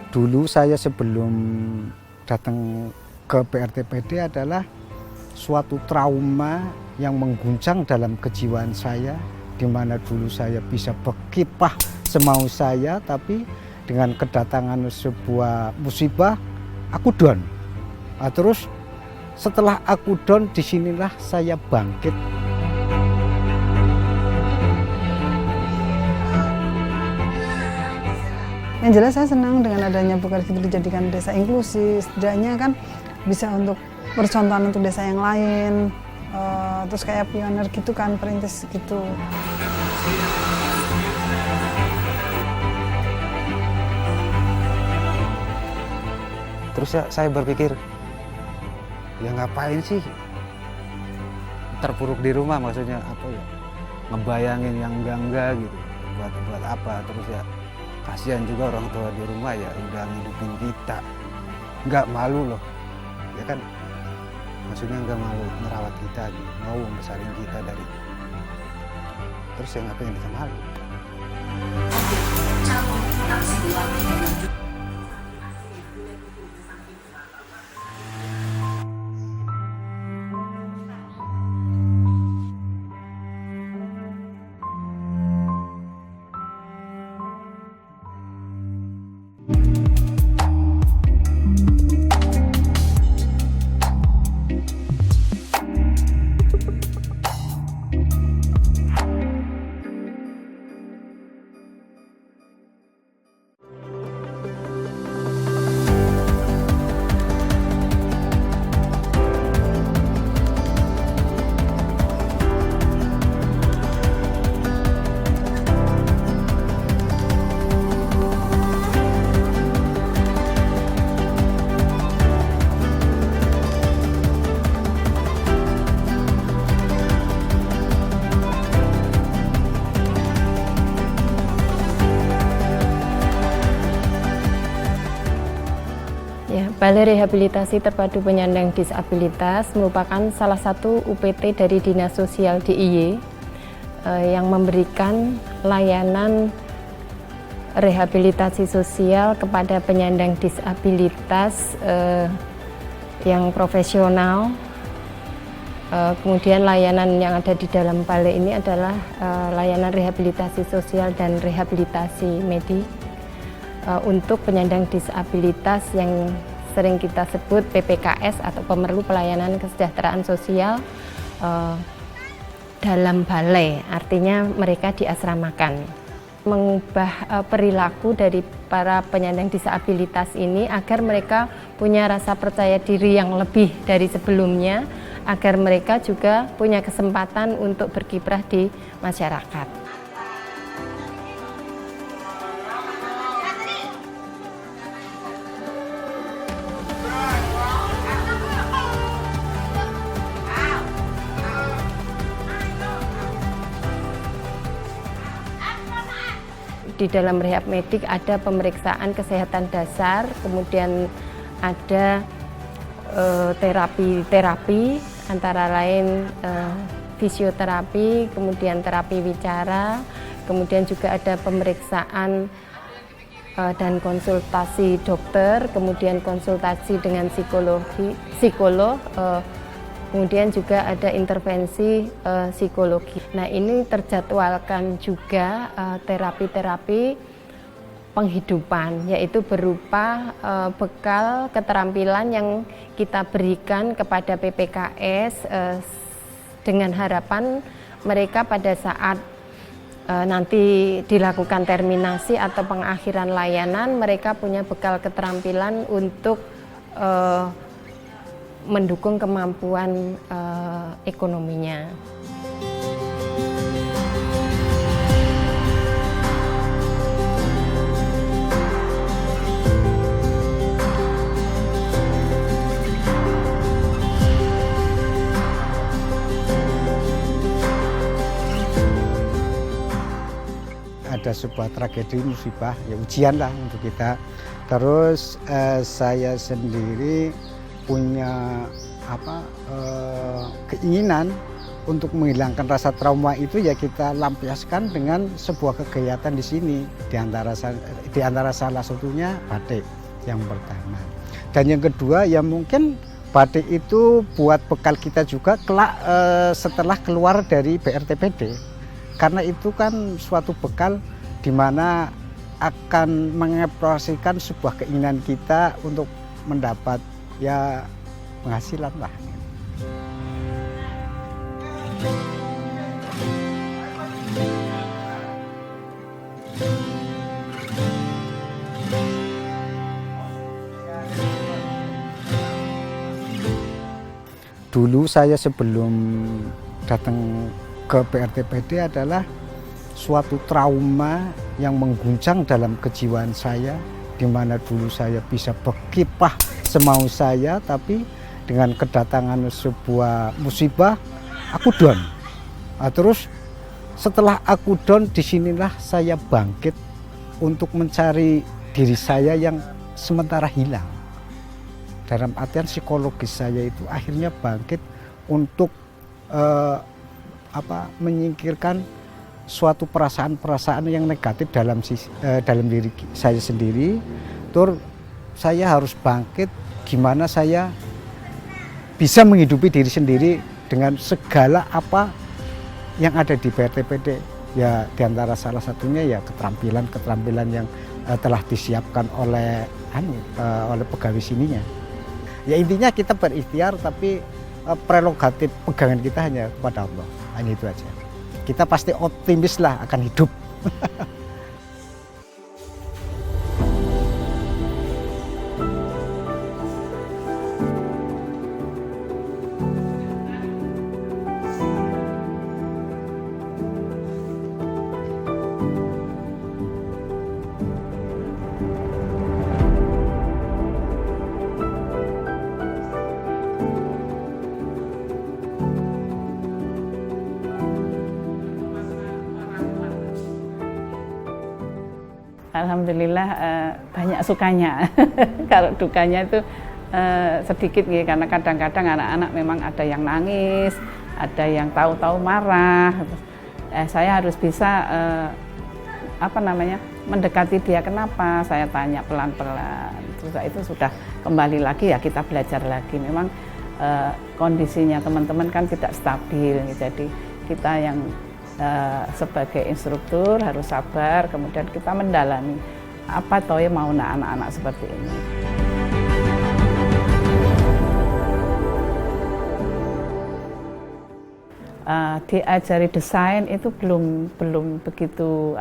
Dulu saya sebelum datang ke PRTPD adalah suatu trauma yang mengguncang dalam kejiwaan saya, di mana dulu saya bisa berkiprah semau saya, tapi dengan kedatangan sebuah musibah, aku down. Nah, terus setelah aku down, disinilah saya bangkit. Yang jelas saya senang dengan adanya Bukaresti dijadikan desa inklusi, setidaknya kan bisa untuk percontohan untuk desa yang lain, terus kayak pioner gitu kan, perintis gitu. Terus ya saya berpikir, ya ngapain sih terpuruk di rumah, maksudnya apa ya, ngebayangin yang enggak gitu, buat apa. Terus ya kasihan juga orang tua di rumah ya udah ngidupin kita, nggak malu loh ya kan, maksudnya nggak malu merawat kita gitu, mau membesarin kita dari, terus ya ngapain kita malu. Balai Rehabilitasi Terpadu Penyandang Disabilitas merupakan salah satu UPT dari Dinas Sosial DIY yang memberikan layanan rehabilitasi sosial kepada penyandang disabilitas yang profesional. Kemudian layanan yang ada di dalam balai ini adalah layanan rehabilitasi sosial dan rehabilitasi medik untuk penyandang disabilitas yang sering kita sebut PPKS atau pemerlu pelayanan kesejahteraan sosial dalam balai, artinya mereka diasramakan. Mengubah perilaku dari para penyandang disabilitas ini agar mereka punya rasa percaya diri yang lebih dari sebelumnya, agar mereka juga punya kesempatan untuk berkiprah di masyarakat. Di dalam rehab medik ada pemeriksaan kesehatan dasar, kemudian ada terapi antara lain fisioterapi, kemudian terapi wicara, kemudian juga ada pemeriksaan dan konsultasi dokter, kemudian konsultasi dengan psikolog, kemudian juga ada intervensi psikologi. Nah, ini terjadwalkan juga terapi-terapi penghidupan, yaitu berupa bekal keterampilan yang kita berikan kepada PPKS dengan harapan mereka pada saat nanti dilakukan terminasi atau pengakhiran layanan, mereka punya bekal keterampilan untuk mendukung kemampuan ekonominya. Ada sebuah tragedi musibah, ya ujian lah untuk kita. Terus saya sendiri punya keinginan untuk menghilangkan rasa trauma itu, ya kita lampiaskan dengan sebuah kegiatan di sini, di antara salah satunya batik. yang pertama. Dan yang kedua ya mungkin batik itu buat bekal kita juga kelak setelah keluar dari BRTPD. Karena itu kan suatu bekal di mana akan mengekspresikan sebuah keinginan kita untuk mendapat ya penghasilan lah. Dulu saya sebelum datang ke BRTPD adalah suatu trauma yang mengguncang dalam kejiwaan saya, di mana dulu saya bisa berkiprah semau saya, tapi dengan kedatangan sebuah musibah, aku down. Nah, terus setelah aku down, disinilah saya bangkit untuk mencari diri saya yang sementara hilang. Dalam artian psikologis saya itu akhirnya bangkit untuk menyingkirkan suatu perasaan-perasaan yang negatif dalam diri saya sendiri. Terus saya harus bangkit gimana saya bisa menghidupi diri sendiri dengan segala apa yang ada di BRTPD. Ya diantara salah satunya ya keterampilan yang telah disiapkan oleh pegawai sininya. Ya intinya kita berikhtiar, tapi prerogatif pegangan kita hanya kepada Allah. Hanya itu aja. Kita pasti optimis lah akan hidup. Alhamdulillah banyak sukanya. Kalau dukanya itu sedikit gitu, karena kadang-kadang anak-anak memang ada yang nangis, ada yang tahu-tahu marah. Saya harus bisa mendekati dia, kenapa, saya tanya pelan-pelan. Terus itu sudah kembali lagi ya kita belajar lagi. Memang kondisinya teman-teman kan tidak stabil, jadi kita yang sebagai instruktur harus sabar, kemudian kita mendalami apa toh yang mau anak-anak seperti ini. Diajari desain itu belum begitu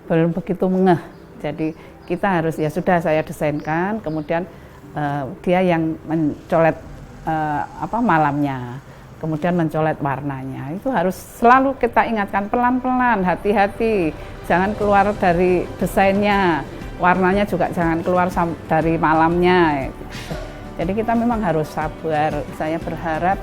belum begitu ngeh. Jadi kita harus ya sudah saya desainkan, kemudian dia yang mencolet malamnya. Kemudian mencolet warnanya, itu harus selalu kita ingatkan pelan-pelan, hati-hati, jangan keluar dari desainnya, warnanya juga jangan keluar dari malamnya. Jadi kita memang harus sabar. Saya berharap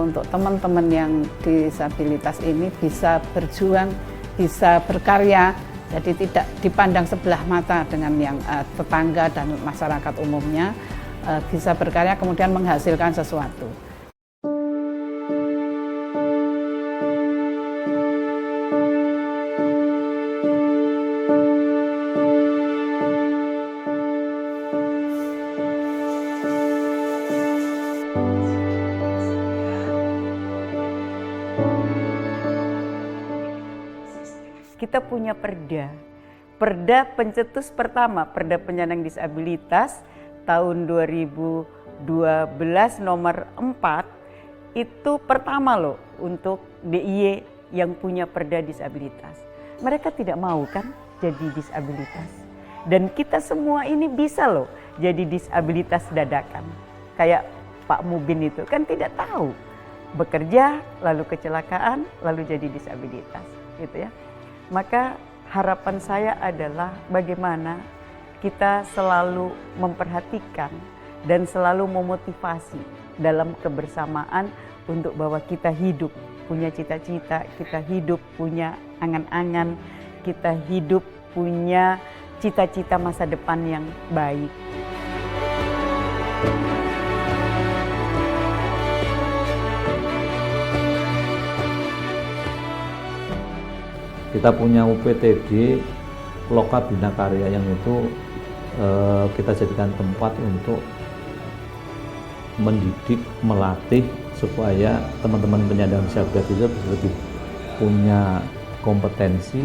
untuk teman-teman yang disabilitas ini bisa berjuang, bisa berkarya, jadi tidak dipandang sebelah mata dengan yang tetangga dan masyarakat umumnya, bisa berkarya kemudian menghasilkan sesuatu. Kita punya perda pencetus pertama, Perda Penyandang Disabilitas tahun 2012 nomor 4, itu pertama loh untuk DIY yang punya perda disabilitas. Mereka tidak mau kan jadi disabilitas, dan kita semua ini bisa loh jadi disabilitas dadakan. Kayak Pak Mubin itu kan tidak tahu, bekerja lalu kecelakaan lalu jadi disabilitas gitu ya. Maka harapan saya adalah bagaimana kita selalu memperhatikan dan selalu memotivasi dalam kebersamaan untuk bahwa kita hidup punya cita-cita, kita hidup punya angan-angan, kita hidup punya cita-cita masa depan yang baik. Kita punya UPTD Loka Bina Karya yang itu kita jadikan tempat untuk mendidik, melatih supaya teman-teman penyandang disabilitas itu lebih punya kompetensi.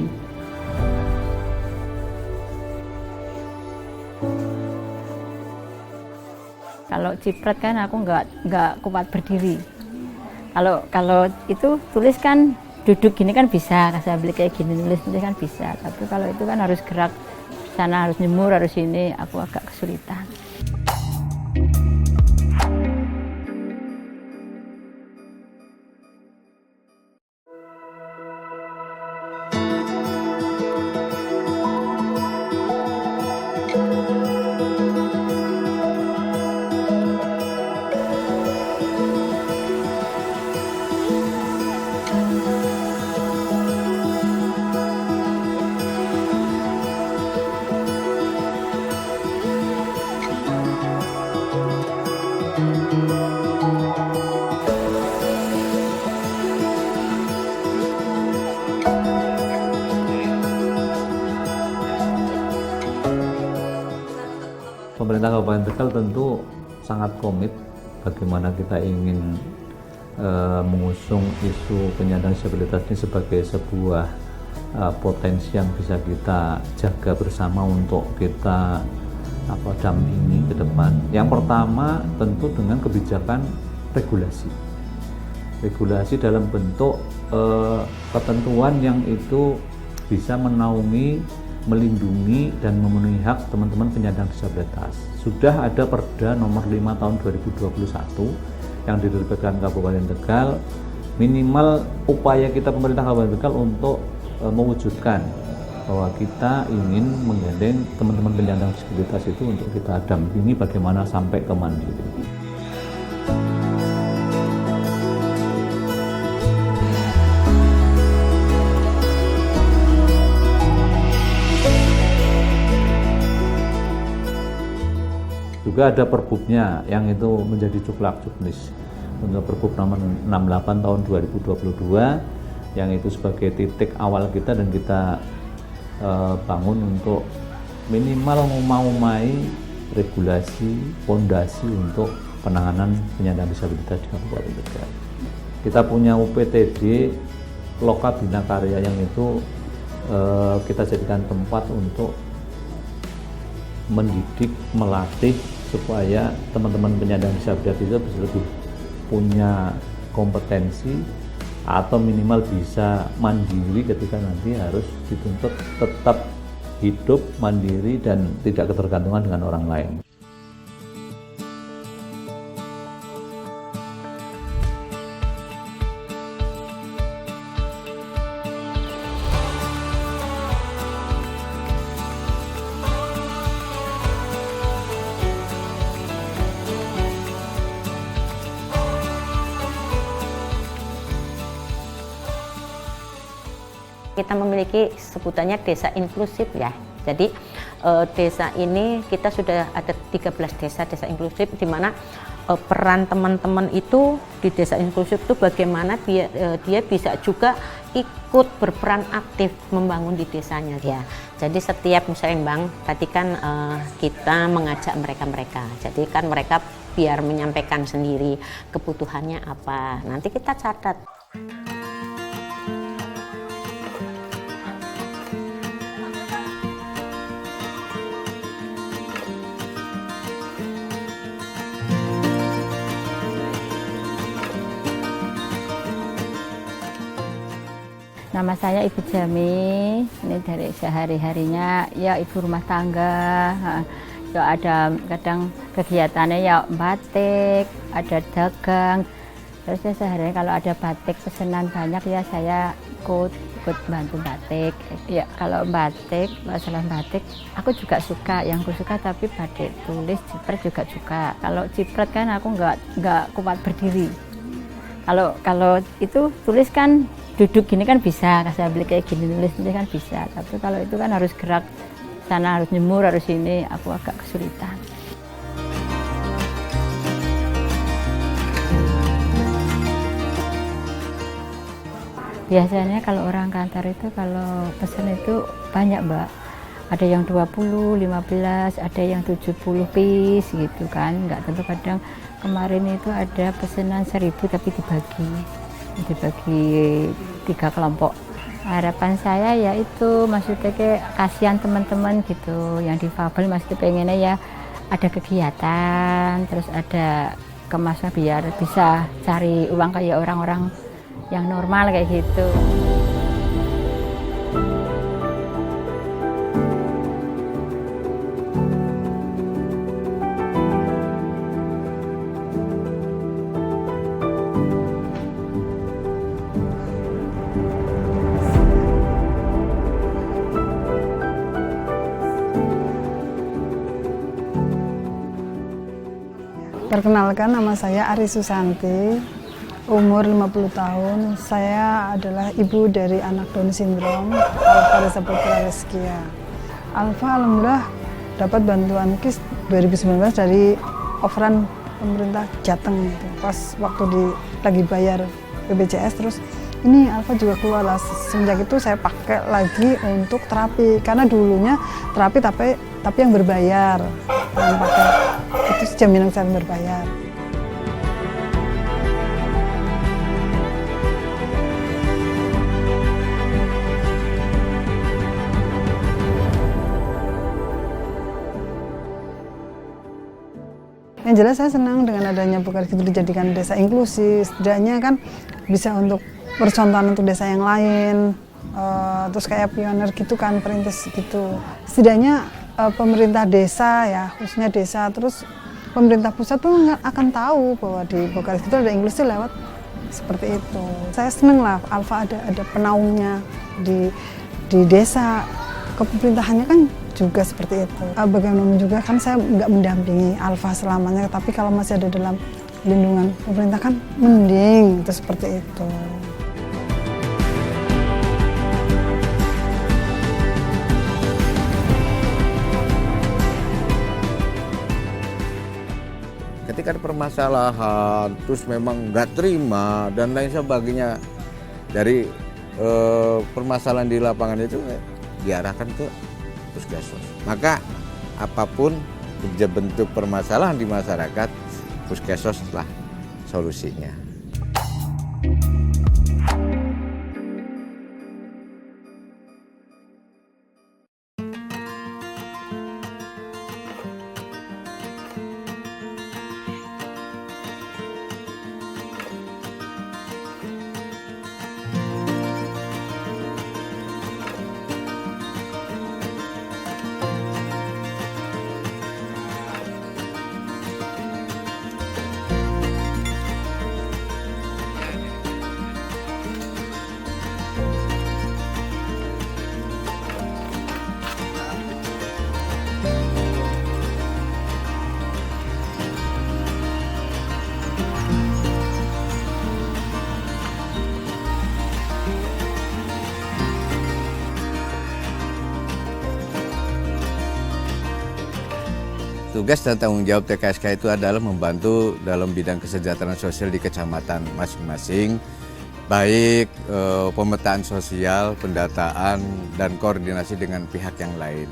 Kalau ciprat kan aku nggak kuat berdiri. Kalau itu tulis kan duduk gini kan bisa, saya beli kayak gini nulis kan bisa. Tapi kalau itu kan harus gerak sana, harus nyemur, harus ini, aku agak kesulitan. Pemerintah Kabupaten Tegal tentu sangat komit bagaimana kita ingin mengusung isu penyandang disabilitas ini sebagai sebuah potensi yang bisa kita jaga bersama untuk kita dampingi ke depan. Yang pertama tentu dengan kebijakan regulasi. Regulasi dalam bentuk ketentuan yang itu bisa menaungi, melindungi dan memenuhi hak teman-teman penyandang disabilitas. Sudah ada Perda nomor 5 tahun 2021 yang diterbitkan Kabupaten Tegal. Minimal upaya kita pemerintah Kabupaten Tegal untuk mewujudkan bahwa kita ingin menggandeng teman-teman penyandang disabilitas itu untuk kita dampingi bagaimana sampai ke mandiri. Juga ada perbubnya yang itu menjadi cuklak juknis untuk Perbub nomor 68 tahun 2022 yang itu sebagai titik awal kita dan kita bangun untuk minimal memauai regulasi fondasi untuk penanganan penyandang disabilitas di Kabupaten Tegal. Kita punya UPTD Loka Bina Karya yang itu kita jadikan tempat untuk mendidik, melatih supaya teman-teman penyandang disabilitas itu bisa lebih punya kompetensi atau minimal bisa mandiri ketika nanti harus dituntut tetap hidup mandiri dan tidak ketergantungan dengan orang lain. Kita memiliki sebutannya desa inklusif ya. Jadi desa ini kita sudah ada 13 desa inklusif di mana peran teman-teman itu di desa inklusif itu bagaimana dia bisa juga ikut berperan aktif membangun di desanya ya. Jadi setiap misalnya Bang, tadi kan kita mengajak mereka. Jadi kan mereka biar menyampaikan sendiri kebutuhannya apa. Nanti kita catat. Nama saya Ibu Jami, ini dari sehari-harinya ya ibu rumah tangga. Ya ada kadang kegiatannya ya batik, ada dagang. Terus ya sehari-hari kalau ada batik pesanan banyak ya saya ikut bantu batik. Ya kalau batik, masalah batik, aku juga suka. Yang aku suka tapi batik tulis, ciprat juga suka. Kalau ciprat kan aku nggak kuat berdiri. Kalau itu tulis kan duduk gini kan bisa, saya beli kayak gini nulis kan bisa. Tapi kalau itu kan harus gerak sana, harus nyemur, harus ini, aku agak kesulitan. Biasanya kalau orang kantor itu kalau pesan itu banyak Mbak. ada yang 20, 15, ada yang 70 piece gitu kan, nggak tentu. Kadang kemarin itu ada pesanan 1000 tapi dibagi 3 kelompok. Harapan saya ya itu maksudnya kayak kasihan teman-teman gitu yang difabel, maksudnya pengennya ya ada kegiatan, terus ada kemasan biar bisa cari uang kayak orang-orang yang normal kayak gitu. Perkenalkan, nama saya Ari Susanti, umur 50 tahun. Saya adalah ibu dari anak Down syndrome, Alfa Reza Putra Reskia. Alfa alhamdulillah dapat bantuan KIS 2019 dari offeran pemerintah Jateng gitu. Pas waktu lagi bayar BPJS, terus ini Alfa juga keluar lah. Semenjak itu saya pakai lagi untuk terapi, karena dulunya terapi tapi yang berbayar, yang pakai itu jaminan kesehatan berbayar. Yang jelas saya senang dengan adanya Bukar Gitu dijadikan desa inklusi, setidaknya kan bisa untuk percontohan untuk desa yang lain, terus kayak pioner gitu kan, perintis gitu. Setidaknya pemerintah desa ya, khususnya desa, terus pemerintah pusat pun akan tahu bahwa di Bukar Gitu ada inklusi lewat seperti itu. Saya senang lah Alfa ada penaungnya di desa, kepemerintahannya kan juga seperti itu. Bagaimana juga kan saya nggak mendampingi Alfa selamanya, tapi kalau masih ada dalam lindungan pemerintah kan mending itu seperti itu. Ketika ada permasalahan, terus memang nggak terima dan lain sebagainya dari permasalahan di lapangan itu diarahkan ke puskesmas. Maka apapun bentuk permasalahan di masyarakat, puskesmas lah solusinya. Tugas dan tanggung jawab TKSK itu adalah membantu dalam bidang kesejahteraan sosial di kecamatan masing-masing, baik pemetaan sosial, pendataan, dan koordinasi dengan pihak yang lain.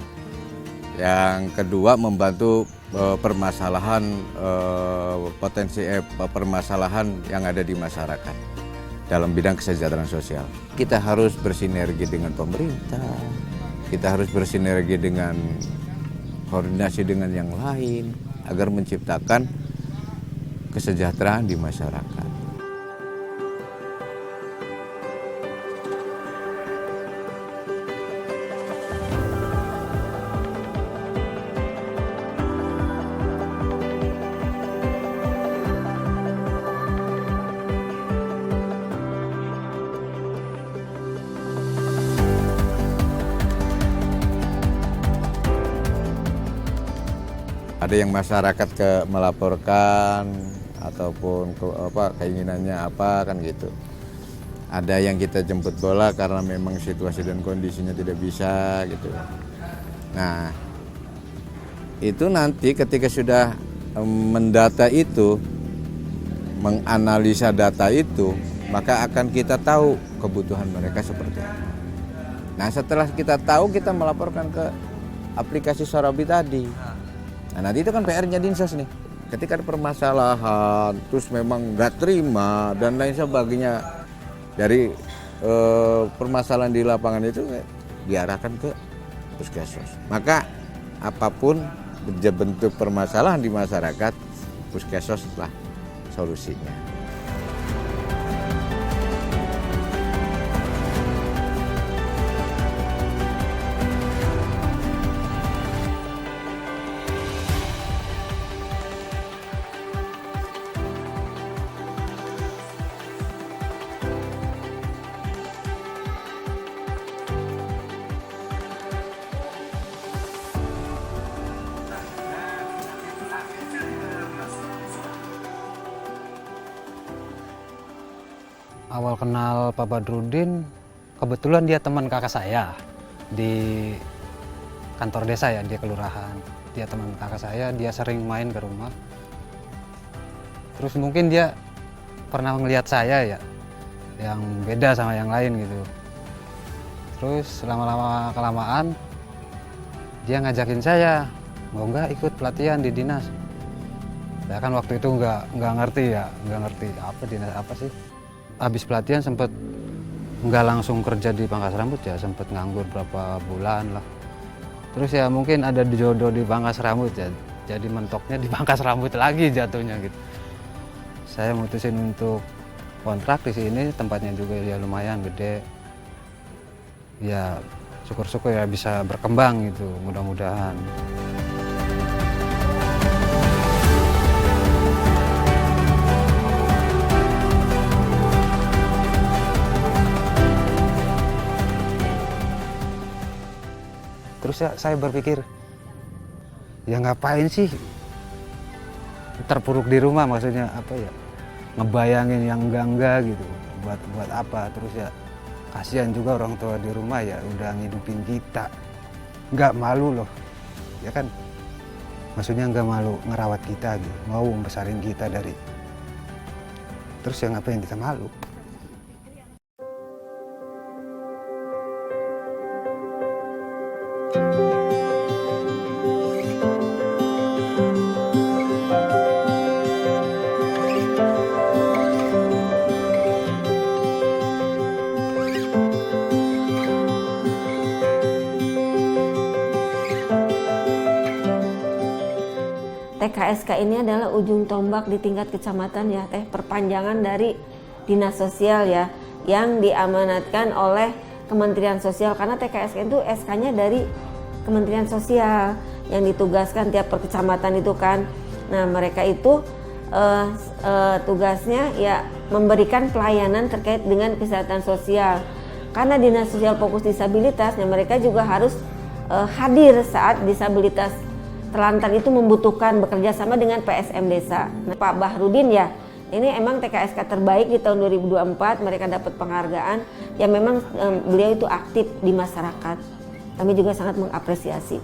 Yang kedua, membantu permasalahan permasalahan yang ada di masyarakat dalam bidang kesejahteraan sosial. Kita harus bersinergi dengan pemerintah, kita harus bersinergi dengan koordinasi dengan yang lain agar menciptakan kesejahteraan di masyarakat. Ada yang masyarakat melaporkan ataupun keinginannya apa kan gitu. Ada yang kita jemput bola karena memang situasi dan kondisinya tidak bisa gitu. Nah, itu nanti ketika sudah mendata itu, menganalisa data itu, maka akan kita tahu kebutuhan mereka seperti apa. Nah, setelah kita tahu, kita melaporkan ke aplikasi Sorabi tadi. Nah nanti itu kan PR-nya Dinsos nih. Ketika ada permasalahan, terus memang nggak terima dan lain sebagainya dari permasalahan di lapangan itu diarahkan ke puskesmas. Maka apapun bentuk permasalahan di masyarakat, puskesmas lah solusinya. Awal kenal Pak Badrudin, kebetulan dia teman kakak saya di kantor desa ya, dia kelurahan. Dia teman kakak saya, dia sering main ke rumah. Terus mungkin dia pernah melihat saya ya, yang beda sama yang lain gitu. Terus lama-lama kelamaan, dia ngajakin saya, mau nggak ikut pelatihan di dinas. Saya kan waktu itu nggak ngerti apa dinas apa sih. Habis pelatihan sempat nggak langsung kerja di Pangkas Rambut ya, sempat nganggur berapa bulan lah. Terus ya mungkin ada jodoh di Pangkas Rambut ya, jadi mentoknya di Pangkas Rambut lagi jatuhnya gitu. Saya mutusin untuk kontrak di sini, tempatnya juga ya lumayan gede. Ya syukur-syukur ya bisa berkembang gitu, mudah-mudahan. Terus ya saya berpikir, ya ngapain sih terpuruk di rumah, maksudnya apa ya, ngebayangin yang enggak gitu, buat apa. Terus ya kasihan juga orang tua di rumah ya, udah ngidupin kita, nggak malu loh, ya kan, maksudnya nggak malu ngerawat kita gitu, mau membesarin kita dari, terus ya ngapain kita malu. TKSK ini adalah ujung tombak di tingkat kecamatan ya Teh, perpanjangan dari dinas sosial ya, yang diamanatkan oleh Kementerian Sosial, karena TKSK itu SK-nya dari Kementerian Sosial yang ditugaskan tiap per kecamatan itu kan. Nah mereka itu tugasnya ya memberikan pelayanan terkait dengan kesehatan sosial, karena dinas sosial fokus disabilitas, nah mereka juga harus hadir saat disabilitas terlantar itu membutuhkan, bekerja sama dengan PSM desa. Nah, Pak Bahrudin ya, ini emang TKSK terbaik di tahun 2024, mereka dapat penghargaan. Ya memang beliau itu aktif di masyarakat. Kami juga sangat mengapresiasi.